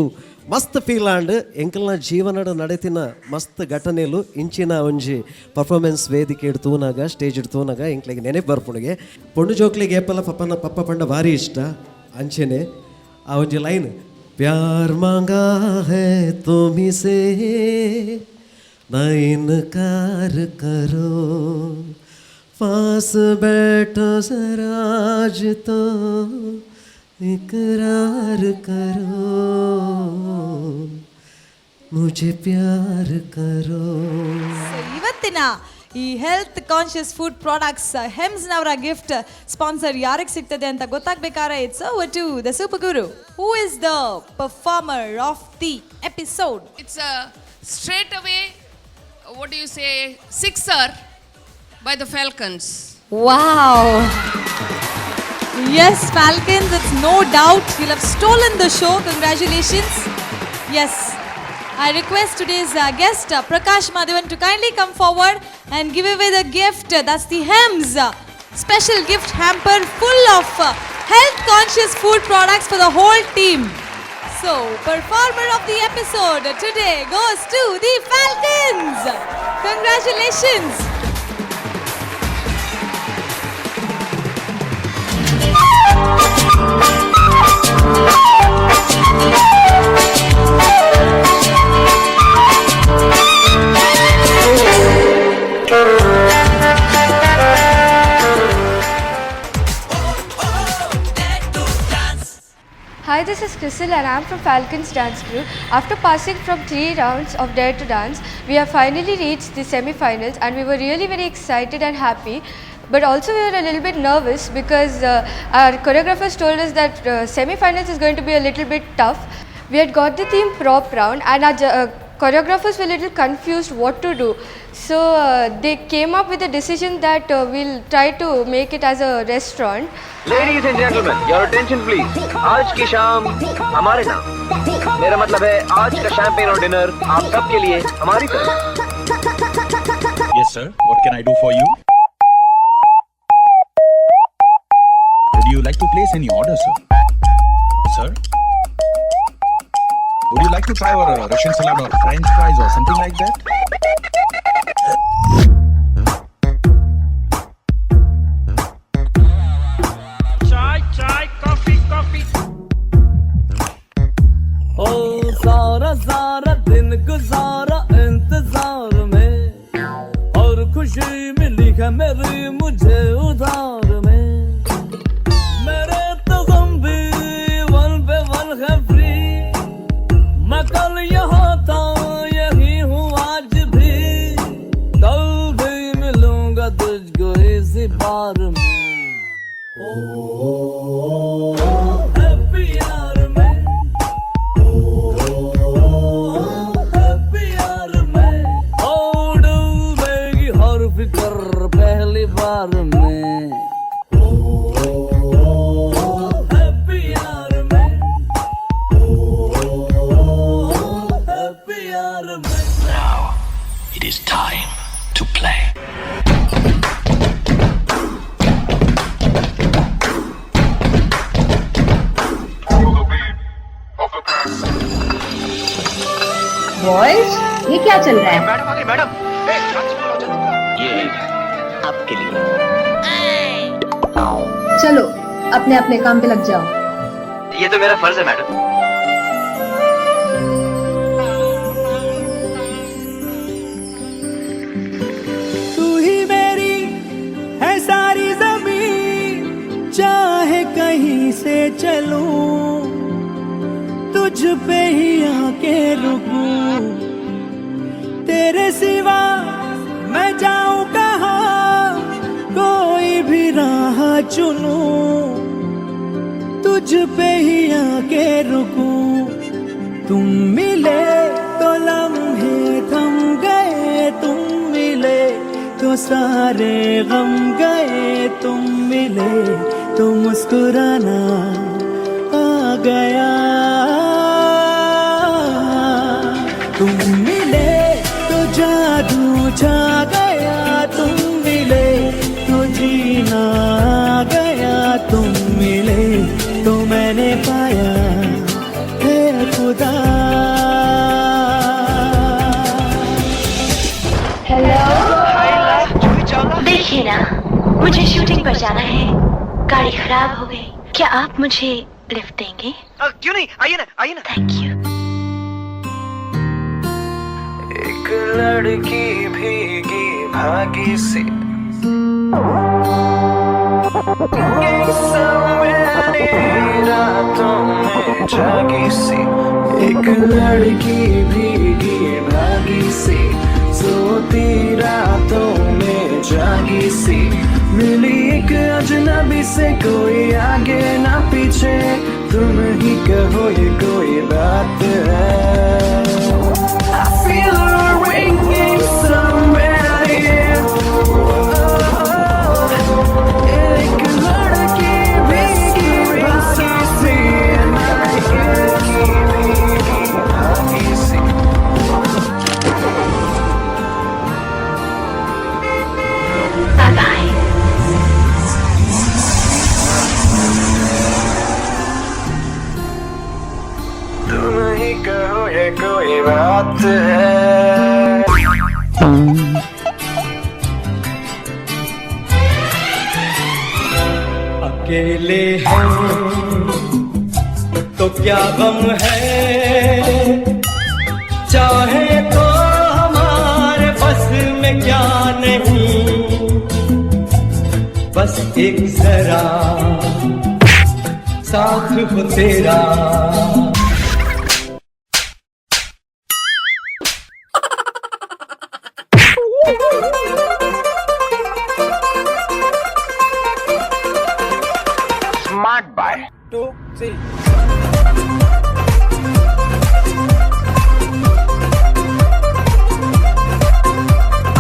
Speaker 21: ಮಸ್ತ್ ಫೀಲ್ ಆಂಡ್ ಎಂಕಲ್ನ ಜೀವನದ ನಡೆತಿನ ಮಸ್ತ್ ಘಟನೆಲು ಇಂಚಿನ ಒಂಜಿ ಪರ್ಫಾರ್ಮೆನ್ಸ್ ವೇದಿಕೆ ತೂನಾಗ ಸ್ಟೇಜ್ ತೂನಾಗ ಎಂಕ್ಲಿಗೆ ನೆನಪು ಬರ್ಪುಣಿಗೆ ಪೊಂಡು ಜೋಕ್ಲಿಗೆ ಏಪಲ್ಲ ಪಪ್ಪ ಪಂಡ ಭಾರಿ ಇಷ್ಟ ಅಂಚೆನೆ ಆ ಒಂಜಿ ಲೈನ್ ಪ್ಯಾರ್ ಮಾಂಗಾ ಹೈ ತುಮಿ ಸೇ ನಾ ಇನ್ಕಾರ ಕರೋ पास बैठो जरा आज तो इकरार करो मुझे प्यार करो.
Speaker 16: ಇವತ್ತಿನ ಈ ಹೆಲ್ತ್ ಕಾನ್ಷಿಯಸ್ ಫುಡ್ ಪ್ರಾಡಕ್ಟ್ಸ್ ಹೆಮ್ಸ್ನವರ ಗಿಫ್ಟ್ ಸ್ಪಾನ್ಸರ್ ಯಾರಿಗೆ ಸಿಗ್ತದೆ ಅಂತ ಗೊತ್ತಾಗಬೇಕಾದ್ರೆ it's over to the super guru. Who is the performer of the episode?
Speaker 22: It's a straight away, what do you say, sixer by the Falcons.
Speaker 16: Wow. Yes, Falcons, it's no doubt you'll have stolen the show. Congratulations. Yes, I request today's guest Prakash Madhavan to kindly come forward and give away the gift. That's the HEMS special gift hamper full of health conscious food products for the whole team. So, performer of the episode today goes to the Falcons. Congratulations.
Speaker 3: Hi, this is Crystal and I am from Falcons Dance Crew. After passing from 3 rounds of Dare to Dance, we have finally reached the semi-finals and we were really very excited and happy. But also we were a little bit nervous because our choreographers told us that semi-finals is going to be a little bit tough. We had got the theme prop round and our choreographers were a little confused what to do. So they came up with a decision that we'll try to make it as a restaurant.
Speaker 17: Ladies and gentlemen, your attention please. आज की शाम हमारे नाम. मेरा मतलब है आज का शैंपेन और डिनर आप सब के लिए हमारी तरफ.
Speaker 6: Yes sir, what can I do for you? Would you like to place any order, sir? Sir? Would you like to try our Russian salad or French fries or something like that?
Speaker 10: Chai, coffee.
Speaker 23: ओ सारा दिन गुजारा इंतजार में और खुशी मिली है मेरी मुझे उधार में. मेरे तो गम भी 1 पे 1 है फ्री. मैं कल यहाँ था यही हूँ आज भी. कल भी मिलूंगा तुझको इसी बार में. हैप्पी यार में. हैप्पी यार में. ओ डूबेगी हर फिक्र पहली बार में. हैप्पी यार में. हैप्पी यार में.
Speaker 11: Now, it is time to play.
Speaker 24: Boys, ये क्या चल रहा है?
Speaker 17: मैडम आ गई मैडम. ये आपके लिए.
Speaker 24: चलो अपने अपने काम पे लग जाओ.
Speaker 17: ये तो मेरा फर्ज है मैडम.
Speaker 23: तू ही मेरी है सारी ज़मीन. चाहे कहीं से चलूं तुझ पे ही आके रुकूं. तेरे सिवा मैं जाऊं कहाँ कोई भी राह चुनूं. तुझ पे ही आके रुकूं. तुम मिले तो लम्हे थम गए. तुम मिले तो सारे गम गए. तुम मिले तो मुस्कुराना आ गया. तुम मिले तो जादू छा गया. तुम मिले तो जीना आ गया. तुम मिले तो मैंने पाया है खुदा.
Speaker 25: हेलो. देखिए ना, मुझे शूटिंग पर जाना है. गाड़ी खराब हो गई. क्या आप मुझे लिफ्ट देंगे?
Speaker 17: क्यों नहीं, आइए ना.
Speaker 25: Thank you.
Speaker 23: एक लड़की भीगी भागी सी रातों में जागी सी. एक लड़की भीगी भागी सी सोती रातों में जागी सी. मिली एक अजनबी से कोई आगे ना पीछे. तुम ही कहो ये कोई बात है. I feel her ringing somewhere here. एक लड़की भीगी भागी सी. एक लड़की भीगी भागी सी.
Speaker 25: Bye bye.
Speaker 10: कहूँ ये कोई बात है।
Speaker 23: अकेले हैं तो क्या गम है, चाहे तो हमारे बस में क्या नहीं, बस एक जरा साथ हो तेरा।
Speaker 17: Smart by 2, 3.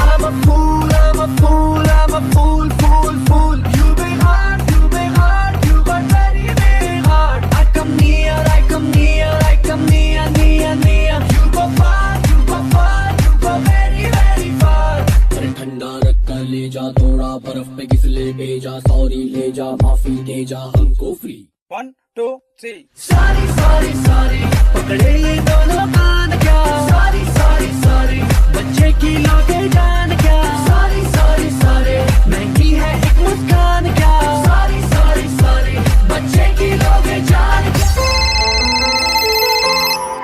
Speaker 10: I'm a fool, I'm a fool, I'm a fool, fool, fool. You be hard, you be hard, you got very, very hard. I come near, I come near, I come near, near, near. You go far, you go far, you go very, very far.
Speaker 23: अरे ठंडा रख कर ले जा, थोड़ा बर्फ पे किस ले भेजा, सॉरी ले जा, माफी दे जा, हमको फ्री।
Speaker 10: 1, 2, 3. Sorry, sorry, sorry. पकड़े ये दोनों कान क्या? Sorry, sorry, sorry. बच्चे की लौटे जान क्या? Sorry, sorry, sorry. महंगी है एक मुस्कान क्या? Sorry, sorry, sorry. बच्चे की लौटे जान क्या?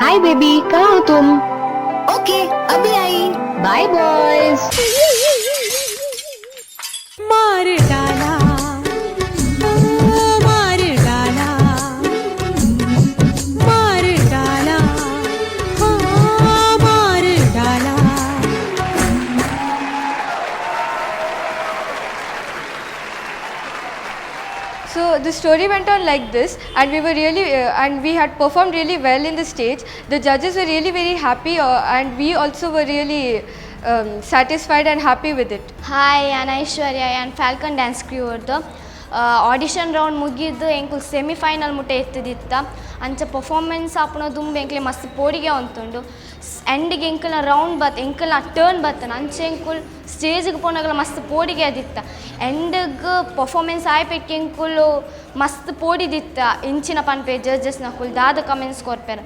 Speaker 24: हाय बेबी, कहाँ हो तुम? ओके, अभी आई। Bye boys.
Speaker 16: मार डाला, मार डाला, मार डाला, हाँ, मार डाला।
Speaker 3: So the story went on like this, and we were really and we had performed really well in the stage. The judges were really very happy, and we also were really satisfied and happy with it.
Speaker 2: Hi ನಾನು ಐಶ್ವರ್ಯ and Falcon dance ಕ್ರೂ ಅವ್ರದ್ದು audition round ಮುಗಿದು ಎಂಕುಲ್ semifinal ಮುಟ್ಟ ಎತ್ತಿದಿತ್ತ ಅಂಚ performance ಆಪುನ ದುಂಬು ಎಂಕ್ಲೆ ಮಸ್ತ್ ಪೋಡಿಗೆ ಉಂಟುಂಡು ಎಂಡಿಗೆ ಎಂಕಲ್ನ round ಬತ್ ಎಂಕಲ್ನ turn ಬತ್ತನ ಅಂಚೆ ಎಂಕುಲ್ ಸ್ಟೇಜಿಗೆ ಪೋನಾಗಲ ಮಸ್ತ್ ಪೋಡಿಗೆ ಅದಿತ್ತ ಎಂಡಿಗೆ ಪರ್ಫಾರ್ಮೆನ್ಸ್ ಆಯ್ಪೆಟ್ಗೆ ಎಂಕುಲು ಮಸ್ತ್ ಪೋಡಿದಿತ್ತ ಇಂಚಿನ ಪನ್ಪೆ ಜಡ್ಜಸ್ ನಕುಲ್ ದಾದ ಕಮೆಂಟ್ಸ್ ಕೊರ್ಪೆರ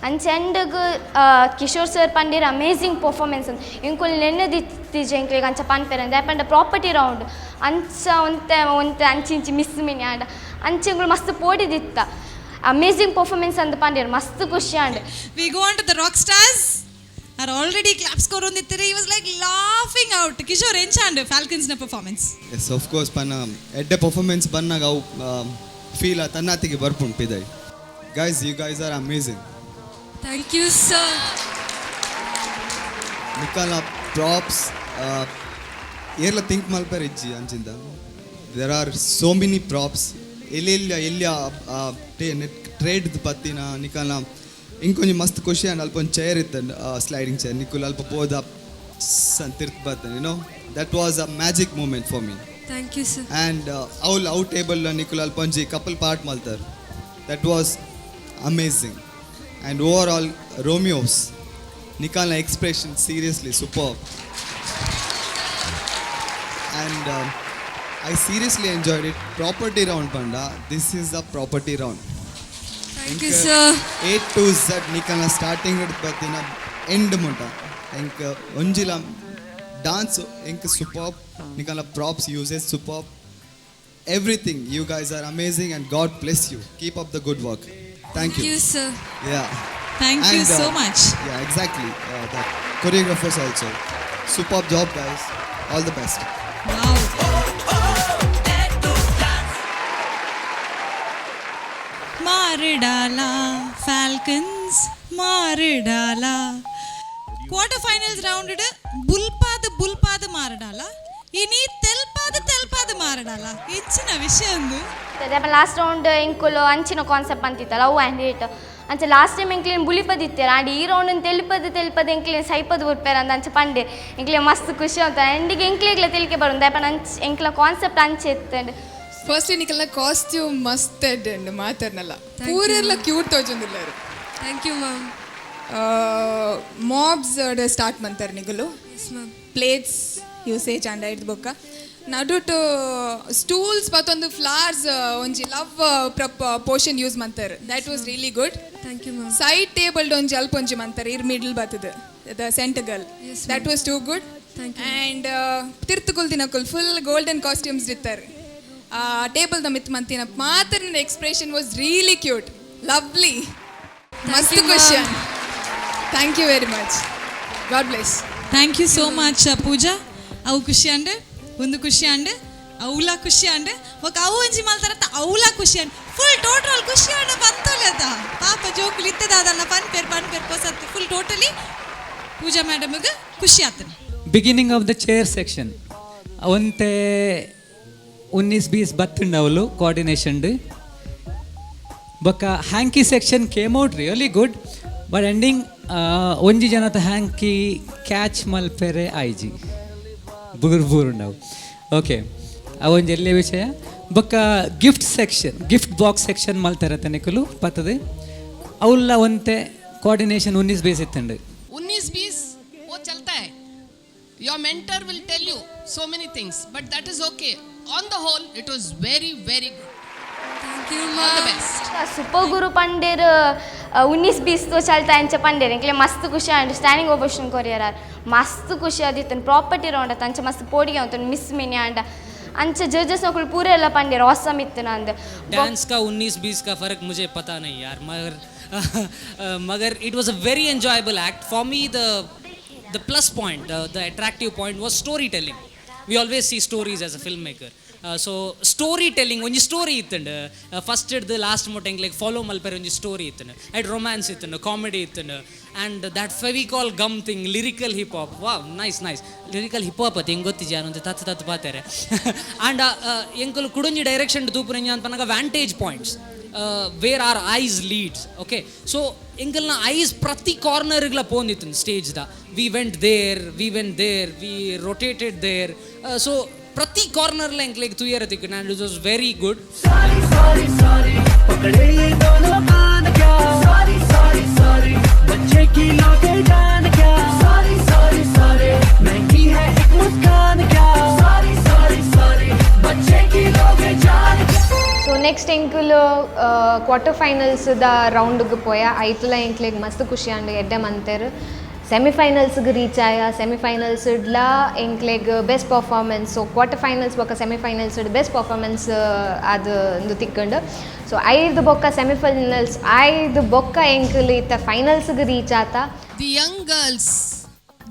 Speaker 2: ಅಂಚೆ ಎಂಡಿಗೆ ಕಿಶೋರ್ ಸರ್ ಪಂಡಿರ ಅಮೇಝಿಂಗ್ ಪರ್ಫಾರ್ಮೆನ್ಸ್ ಅಂತ ಎಂಕುಲ್ ನೆನ್ನದಿತ್ತಿಜೆ ಎಂಕ್ಲೆಗೆ ಅಂಚ ಪನ್ಪೆರ ದಾಯಪಂಡ ಪ್ರಾಪರ್ಟಿ ರೌಂಡ್ ಅಂಚ ಒಂತೆ ಅಂಚಿಂಚಿ ಮಿಸ್ ಮಿನಿ ಆಂಡ ಅಂಚೆಂಗಳು ಮಸ್ತ್ ಪೋಡಿದಿತ್ತ ಅಮೇಝಿಂಗ್ ಪರ್ಫಾರ್ಮೆನ್ಸ್ ಅಂತ ಪಂಡಿರ ಮಸ್ತ್ ಖುಷಿ and
Speaker 16: We go on to the rock stars. Are already claps korondittere. He was like laughing out. Kishore enchant Falcons na performance.
Speaker 13: Yes, of course, pana edde performance bannaga feel tannatiಗೆ ಬರ್ಪುಂಡು ಪಿದೈ. Guys, you guys are amazing.
Speaker 16: Thank you, sir.
Speaker 13: Nikala props ಏರ್ಲ think ಮಲ್ಪೆರ್ ಇಜ್ಜಿ ಅಂಚಿಂದ. There are so many props. ಎಲ್ಲಿ trade ಪತ್ತಿನ ನಿಕಲ್ನ ಇಂಕೊಂಚ ಮಸ್ತ್ ಖುಷಿ ಆ್ಯಂಡ್ ಅಲ್ಪ ಒಂದು ಚೇರ್ ಇತ್ತು ಸ್ಲೈಡಿಂಗ್ ಚೇರ್ ನಿಕ್ಕುಲ್ ಅಲ್ಪ ಬೋದ ತಿರ್ತ್ ಬರ್ತೇನೆ you know that was a magic moment for me.
Speaker 16: Thank you, sir.
Speaker 13: And ಅವ್ಲು ಔಟ್ ಟೇಬಲ್ ನಿಕ್ಕುಲ್ ಅಲ್ಪ ಒಂಜಿ ಕಪಲ್ ಪಾರ್ಟ್ ಮಲ್ತಾರೆ. That was amazing. And overall Romeos ನಿಕಾಲ್ನ expression seriously super. And I seriously enjoyed it. Property round panda. This is a property round.
Speaker 16: Thank you, sir.
Speaker 13: A to Z nikana starting it patina end munta. Enk onjila dance enk superb. Nikana props uses superb. Everything. You guys are amazing and God bless you. Keep up the good work. Thank you.
Speaker 16: Thank you, sir.
Speaker 13: Yeah.
Speaker 16: Thank you so much.
Speaker 13: Yeah, exactly. The choreographers also. Superb job, guys. All the best.
Speaker 16: Wow. मार डाला Falcons, मार डाला. Quarter finals round ಬುಲ್ಪಾದ ಮಾರ ಡಾಲ. ಇನಿ ತೆಲ್ಪಾದ ಮಾರ ಡಾಲ. ಹೆಚ್ಚಿನ ವಿಷಯ ಒಂದು.
Speaker 2: ಲಾಸ್ಟ್ ರೌಂಡ್ ಇಂಕುಲು ಅಂಚಿನ ಕಾನ್ಸೆಪ್ಟ್ ಅಂತಿತ್ತಲ್ಲ ಲವ್ ಆ್ಯಂಡ್ ಹೇಟ್ ಅಂಚೆ ಲಾಸ್ಟ್ ಟೈಮ್ ಎಂಕ್ಲೇನು ಬುಲಿಪದಿತ್ತೇರ ಆಂಡ್ ಈ ರೌಂಡ್ ತೆಲ್ಪದ ಎಂಕ್ಲೇನು ಸೈಪದು ಬಿಡ್ಪೇರ ಅಂತ ಅಂಚೆ ಪಂಡೆ ಎಂಕ್ಲೆ ಮಸ್ತ್ ಖುಷಿ ಅಂತ ಎಂಡಿಗೆ ಎಂಕ್ಲೆಗ್ಲ ತಿಳಿಕೆ ಬರೋದು ದಯಪನ ಅಂಚೆ ಎಂಕ್ಲ ಕಾನ್ಸೆಪ್ಟ್ ಅಂಚೆ ಎತ್ತಂಡು
Speaker 4: ಫಸ್ಟ್ ನಿಕಲ್ನ ಕಾಸ್ಟ್ಯೂಮ್ ಮಸ್ತ್ ಎಡ್ಡೆಂಡು ಮಾತಾಡ್ನಲ್ಲ ಪೂರೆಲ್ಲ ಕ್ಯೂಟ್ ತೋಜೊಂದಿಲ್ಲ.
Speaker 16: Thank you ma'am.
Speaker 4: ಮಾಬ್ಸ್ ಸ್ಟಾರ್ಟ್ ಮಾಡ್ತಾರೆ ನಿಗಲು ಪ್ಲೇಟ್ಸ್ ಯೂಸೇಜ್ ಅಂಡ್ ಐದು ಬೊಕ್ಕ ನಡುಟು ಸ್ಟೂಲ್ಸ್ ಮತ್ತೊಂದು ಫ್ಲವರ್ಸ್ ಒಂಜಿ ಲವ್ ಪೋರ್ಷನ್ ಯೂಸ್ ಮಾಡ್ತಾರೆ. That was really good.
Speaker 3: Thank you ma'am.
Speaker 4: Side table ಒಂಜಿ ಅಲ್ಪ ಒಂಜಿ ಮಾಡ್ತಾರೆ ಇರ್ ಮಿಡಲ್ ಬರ್ತದೆ the center girl. That was too good. And ತಿರ್ತುಕುಲ್ ದಿನಕುಲ್ ಫುಲ್ ಗೋಲ್ಡನ್ ಕಾಸ್ಟ್ಯೂಮ್ಸ್ ಇರ್ತಾರೆ. ಟೇಬಲ್ ದ ಮಿತ್ ಮಂತಿನ ಮಾತ್ರ expression was really cute, lovely, ಮಸ್ತ್ ಖುಷಿ. Thank you very much. God bless.
Speaker 1: Thank you so much Pooja. ಅವು ಖುಷಿ ಅಂಡೆ ಒಂದು ಖುಷಿ ಅಂಡೆ ಅವಲ ಖುಷಿ ಅಂಡೆ ఒక ಅವು ಒಂಜಿ ಮಲ್ತಾರತ್ತ ಅವಲ ಖುಷಿ ಅಂಡೆ ಫುಲ್ ಟೋಟಲ್ ಖುಷಿ ಅಂಡೆ ಬಂತೋಲೆದ ಪಾಪ ಜೋಕುಲು ಇತ್ತದಾದಲ್ಲ ಪನ್ಪೇರ್ ಕೋಸತ್ತು ಫುಲ್ ಟೋಟಲಿ ಪೂಜಾ ಮೇಡಮ್ಗೆ ಖುಷಿ ಆತನೆ.
Speaker 12: Beginning of the chair section ಒಂತೆ 19-20 ಬತ್ತುಂಡವಲು ಕೋಆರ್ಡಿನೇಷನ್ ಬೊಕ್ಕ hanky section came out really good. But ending ಒಂಜಿ ಜನತ ಹ್ಯಾಂಕಿ ಕ್ಯಾಚ್ ಮಲ್ಪೆರೆ ಐಜಿ ಬುರುಂಡವು. ಓಕೆ ಅವೊಂಜಿ ಎಲ್ಲೇ ವಿಷಯ. ಬೊಕ್ಕ gift section, gift box section ಮಲ್ತಾರೆ ತನಕಲು ಪತ್ತದು ಅವಲ್ಲ ಒಂತೆ ಕೋಆರ್ಡಿನೇಷನ್ 19-20 ಇತ್ತಂಡು.
Speaker 22: 19-20 वो चलता है. Your mentor will tell you so many things, but that is okay. On the whole, it was very, very good. Thank you, all the best.
Speaker 2: Super गुरु पंडेर 19-20 तो चलता है पंडेर इंकले मस्त खुशी अंड स्टैंडिंग ओवेशन कोरियर मस्त खुशी आदितन प्रॉपर्टी रौंड तंच मस्त पोडिगे उंतन miss mini अंड अंच जजेस नकुल पूरे ಎಲ್ಲ पंडेर awesome इतन अंद.
Speaker 7: डांस का 19-20 का फर्क मुझे पता नहीं यार, मगर it was a very enjoyable act for me. The plus point, the attractive point was storytelling. We always see stories as a filmmaker. So storytelling onji story ittund first the last moting like follow malpere onji story ittund at romance ittund comedy ittund and that Fevicol gum thing, lyrical hip hop. Wow, nice lyrical hip hop thing gotti janu ante tat patere and enkulu kudunji direction dupurenya antanaga vantage points where our eyes leads. Okay, so enkalna eyes prati corner igla ponditu stage da we went there, we rotated there, so प्रति corner ला इंक्लेग तुयर दिखना and it was very good. Sorry पकड़े ये दोनों कान क्या sorry बच्चे की लौटे जान क्या sorry महंगी है एक मुस्कान क्या sorry बच्चे की लौटे जान क्या.
Speaker 8: So next ಎಂಕುಲು ಕ್ವಾರ್ಟರ್ ಫೈನಲ್ಸ್ ದ ರೌಂಡ್ಗೆ ಪೋಯ ಐತಲ ಎಂಕ್ಲೆಗ್ ಮಸ್ತ್ ಖುಷಿ ಅಂಡ್ ಎಡ್ಡೆ ಮಂತೆರು. ಸೆಮಿಫೈನಲ್ಸ್ಗೆ ರೀಚ್ ಆಯ ಸೆಮಿಫೈನಲ್ಸ್ಡ್ಲ ಎಂಕ್ಲೆಗ್ best performance. So quarter finals ಬೊಕ್ಕ ಸೆಮಿಫೈನಲ್ಸ್ಡ್ ಬೆಸ್ಟ್ ಪರ್ಫಾರ್ಮೆನ್ಸ್ ಅದು ಒಂದು ತಿಕ್ಕೊಂಡು. ಸೊ 5 ಬೊಕ್ಕ ಸೆಮಿಫೈನಲ್ಸ್ 5 ಬೊಕ್ಕ ಎಂಕುಲು ಇತ್ತ ಫೈನಲ್ಸ್ಗೆ ರೀಚ್ ಆತ.
Speaker 22: The young girls,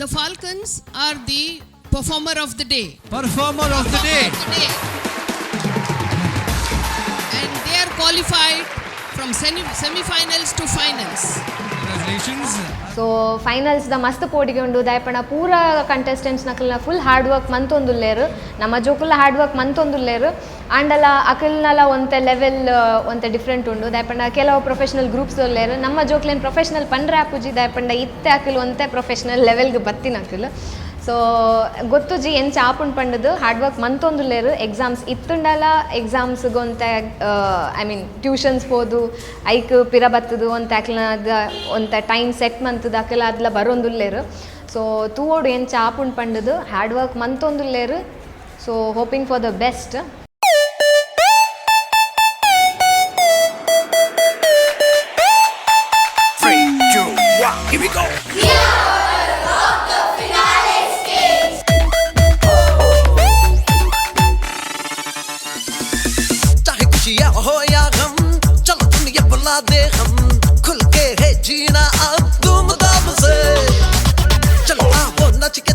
Speaker 22: the Falcons are the performer of the day. And they are qualified from semi-finals to finals. Congratulations.
Speaker 8: So ಫೈನಲ್ಸ್ದ ಮಸ್ತ್ ಪೋಡಿಗೆ ಉಂಡು ದಯಪಣ ಪೂರ ಕಂಟೆಸ್ಟೆಂಟ್ಸ್ ನಕಲ್ನ ಫುಲ್ ಹಾರ್ಡ್ ವರ್ಕ್ ಮಂತೊಂದುಲ್ಲೇರು, ನಮ್ಮ ಜೋಕುಲ್ಲ ಹಾರ್ಡ್ ವರ್ಕ್ ಮಂತೊಂದುಲ್ಲೇರು. ಆಂಡಲ ಅಕಲ್ನಲ ಒಂತೆ ಲೆವೆಲ್ ಒಂತೆ ಡಿಫ್ರೆಂಟ್ ಉಂಡು ದಯಪಂಡ ಕೆಲವು ಪ್ರೊಫೆಷನಲ್ ಗ್ರೂಪ್ಸ್ ಉಲ್ಲೇರು. ನಮ್ಮ ಜೋಕ್ಲೇನು ಪ್ರೊಫೆಷನಲ್ ಪಂಡ್ರೆ ಆಪುಜಿ ದಯಪಂಡ ಇತ್ತೆ ಅಕಲ್ ಒಂತೆ ಪ್ರೊಫೆಷನಲ್ ಲೆವೆಲ್ಗೆ ಬತ್ತಿನ ಅಕಲ್. ಸೊ ಗೊತ್ತು ಜಿ ಎಂಚ ಆಪುಂಡು ಪಂಡದು ಹಾರ್ಡ್ ವರ್ಕ್ ಮಂತೊಂದುಲ್ಲೇರು. ಎಕ್ಸಾಮ್ಸ್ ಇತ್ತುಂಡಲ ಎಕ್ಸಾಮ್ಸ್ಗೆ ಒಂತೆ ಐ ಮೀನ್ ಟ್ಯೂಷನ್ಸ್ ಹೋದು ಐಕ್ ಪಿರ ಬತ್ತದು ಒಂತೆ ಅಕಲ್ನದ ಒಂತೆ ಟೈಮ್ ಸೆಟ್ ಮಂತದ ಅಕಲ ಅದೆಲ್ಲ ಬರೋಂದುಲ್ಲೇರು. ಸೊ ತೂವೋಡು ಎಂಚ ಆಪುಂಡು ಪಂಡದು ಹಾರ್ಡ್ ವರ್ಕ್ ಮಂತೊಂದುಲ್ಲೇರು. So hoping for the best.
Speaker 10: Here we go. चाहे खुशियाँ हो या गम, चलो दुनिया बुला दे हम, खुल के है जीना अब धूमधाम से. चलो आओ नच के